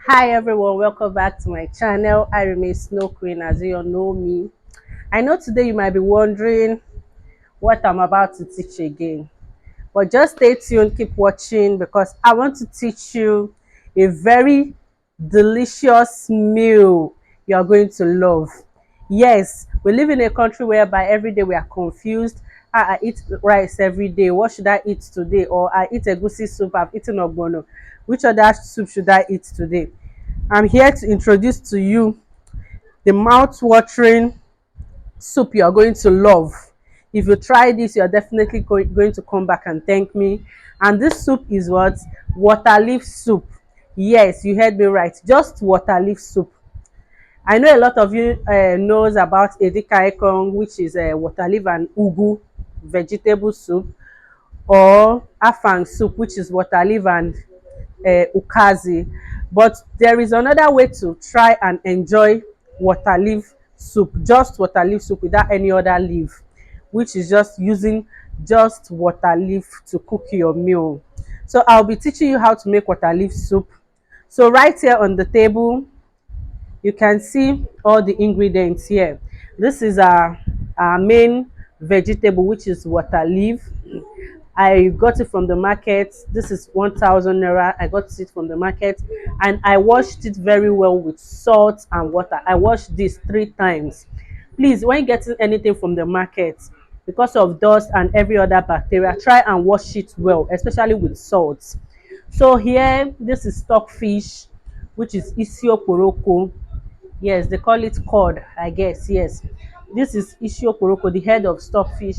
Hi everyone, welcome back to my channel. I remain Snow Queen as you all know me. I know today you might be wondering what I'm about to teach again, but just stay tuned, keep watching because I want to teach you a very delicious meal you are going to love. Yes, we live in a country whereby every day we are confused. I eat rice every day. What should I eat today? Or I eat egusi soup. I've eaten ogbono. Which other soup should I eat today? I'm here to introduce to you the mouth-watering soup you are going to love. If you try this, you are definitely going to come back and thank me. And this soup is what? Water leaf soup. Yes, you heard me right. Just water leaf soup. I know a lot of you knows about edikaikong, which is water leaf and ugu vegetable soup, or afang soup, which is water leaf and ukazi. But there is another way to try and enjoy water leaf soup, just water leaf soup without any other leaf, which is just using just water leaf to cook your meal. So I'll be teaching you how to make water leaf soup. So right here on the table you can see all the ingredients here. This is our main vegetable, which is water leaf. I got it from the market. This is 1,000 naira. I got it from the market and I washed it very well with salt and water. I washed this 3 times. Please, when getting anything from the market, because of dust and every other bacteria, try and wash it well, especially with salt. So here, this is stockfish, which is isioporoko. Yes, they call it cod, I guess. Yes, this is ishioporoko, the head of stockfish.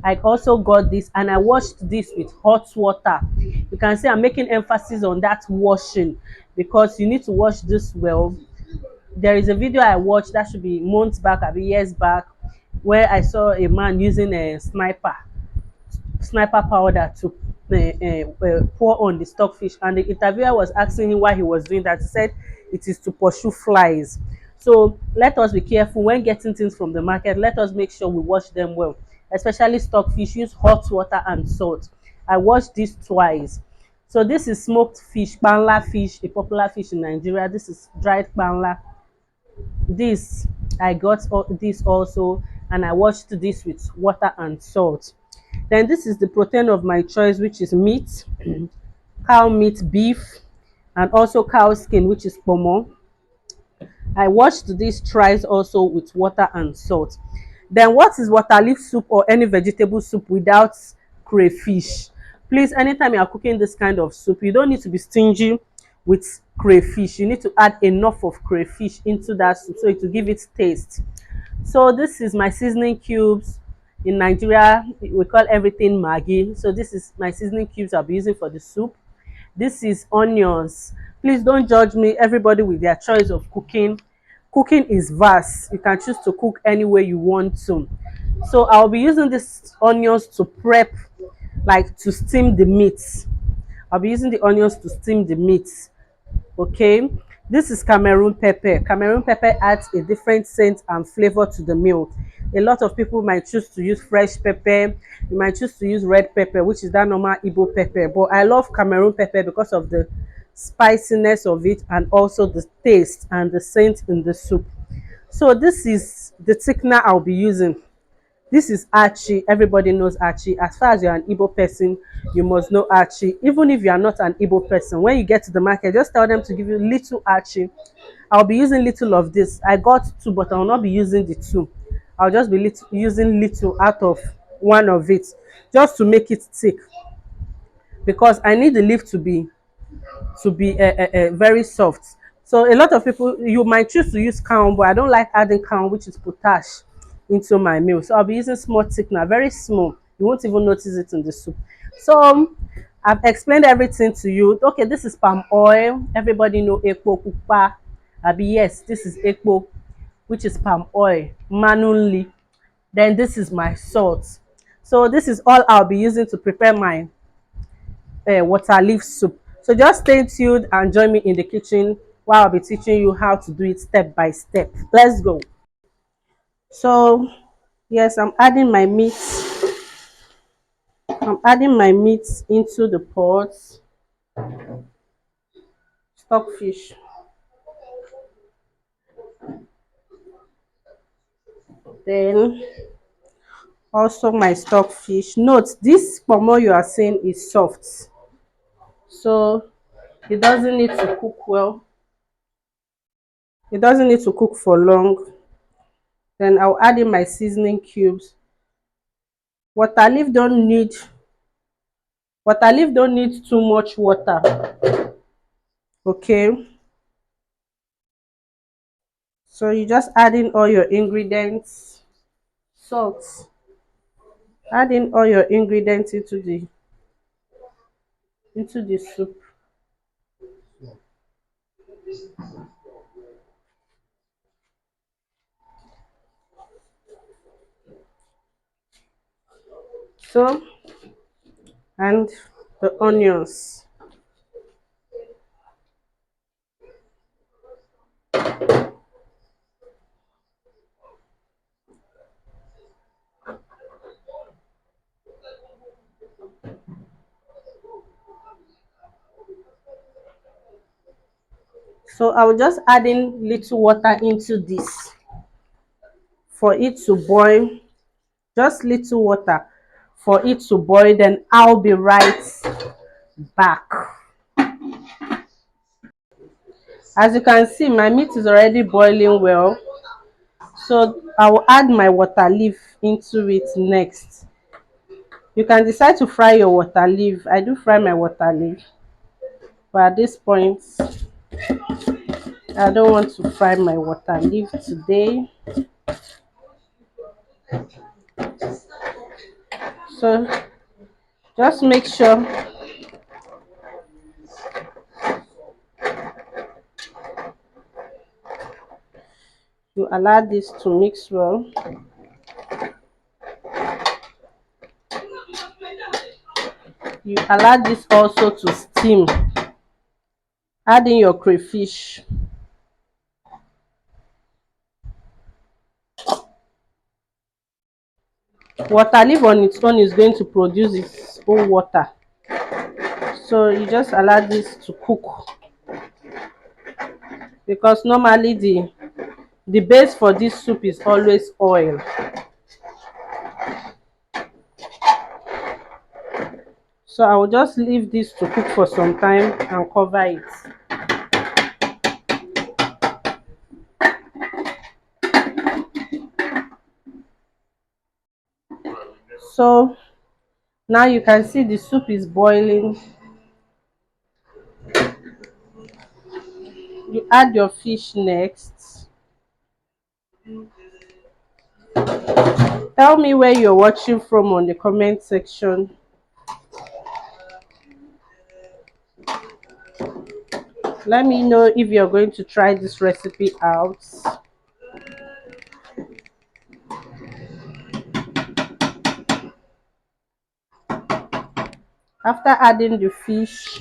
I also got this and I washed this with hot water. You can see I'm making emphasis on that washing because you need to wash this well. There is a video I watched that should be months back, maybe years back, where I saw a man using a sniper powder to pour on the stockfish, and the interviewer was asking him why he was doing that. He said it is to pursue flies. So let us be careful when getting things from the market. Let us make sure we wash them well, especially stockfish. Use hot water and salt. I washed this twice. So this is smoked fish, kpanla fish, a popular fish in Nigeria. This is dried kpanla. This I got this also, and I washed this with water and salt. Then this is the protein of my choice, which is meat, cow meat, beef, and also cow skin, which is pomo. I washed these tries also with water and salt. Then what is water leaf soup or any vegetable soup without crayfish? Please, anytime you are cooking this kind of soup, you don't need to be stingy with crayfish. You need to add enough of crayfish into that soup so it will give it taste. So this is my seasoning cubes. In Nigeria, we call everything Maggi. So this is my seasoning cubes I'll be using for the soup. This is onions. Please don't judge me. Everybody with their choice of cooking. Cooking is vast. You can choose to cook any way you want to. So I'll be using these onions to prep, like to steam the meat. I'll be using the onions to steam the meat. Okay, this is Cameroon pepper. Cameroon pepper adds a different scent and flavor to the meal. A lot of people might choose to use fresh pepper. You might choose to use red pepper, which is that normal Igbo pepper, but I love Cameroon pepper because of the spiciness of it and also the taste and the scent in the soup. So this is the thickener I'll be using. This is achi. Everybody knows achi. As far as you're an Igbo person, you must know achi. Even if you are not an Igbo person, when you get to the market, just tell them to give you little achi. I'll be using little of this. I got two, but I will not be using the two. I'll just be using little out of one of it, just to make it thick, because I need the leaf to be very soft. So a lot of people, you might choose to use cow, but I don't like adding cow, which is potash, into my meal. So I'll be using small thickener, very small. You won't even notice it in the soup. So I've explained everything to you. Okay, this is palm oil. Everybody know ekpo pupa. Abi, yes, this is ekpo, which is palm oil manually. Then this is my salt. So this is all I'll be using to prepare my water leaf soup. So just stay tuned and join me in the kitchen while I'll be teaching you how to do it step by step. Let's go. So yes, I'm adding my meat into the pot. Stockfish. Then also my stockfish. Note this pomo you are seeing is soft, so it doesn't need to cook well. It doesn't need to cook for long. Then I'll add in my seasoning cubes. Water leaf don't need too much water. Okay. So you just add in all your ingredients. Salt. Add in all your ingredients into the soup. So, and the onions. So I will just add in little water into this for it to boil. Just little water for it to boil. Then I'll be right back. As you can see, my meat is already boiling well. So I will add my water leaf into it next. You can decide to fry your water leaf. I do fry my water leaf, but at this point I don't want to fry my water leaf today. So just make sure you allow this to mix well. You allow this also to steam. Add in your crayfish. Water leaf on its own is going to produce its own water. So you just allow this to cook, because normally the base for this soup is always oil. So I will just leave this to cook for some time and cover it. So now you can see the soup is boiling. You add your fish next. Tell me where you're watching from on the comment section. Let me know if you're going to try this recipe out. After adding the fish,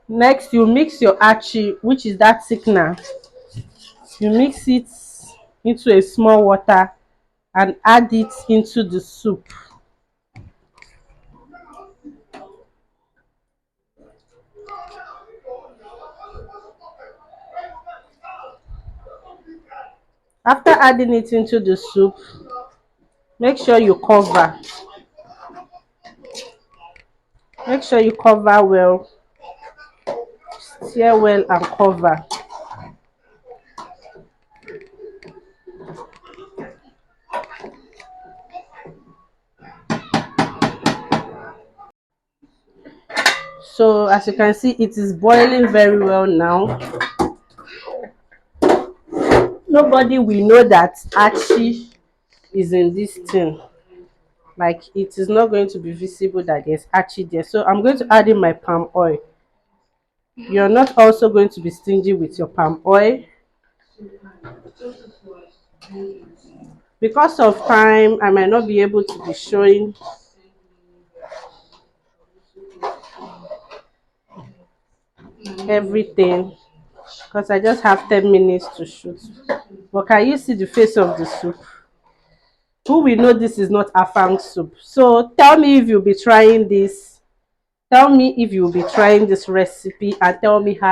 next you mix your achi, which is that thickener. You mix it into a small water and add it into the soup. After adding it into the soup, make sure you cover. Make sure you cover well. Stir well and cover. So as you can see, it is boiling very well now. Nobody will know that achi is in this thing. Like, it is not going to be visible that there's achi there. So I'm going to add in my palm oil. You're not also going to be stingy with your palm oil. Because of time, I might not be able to be showing everything, because I just have 10 minutes to shoot. But can you see the face of the soup? Who will know this is not afang soup? So tell me if you'll be trying this. Tell me if you'll be trying this recipe and tell me how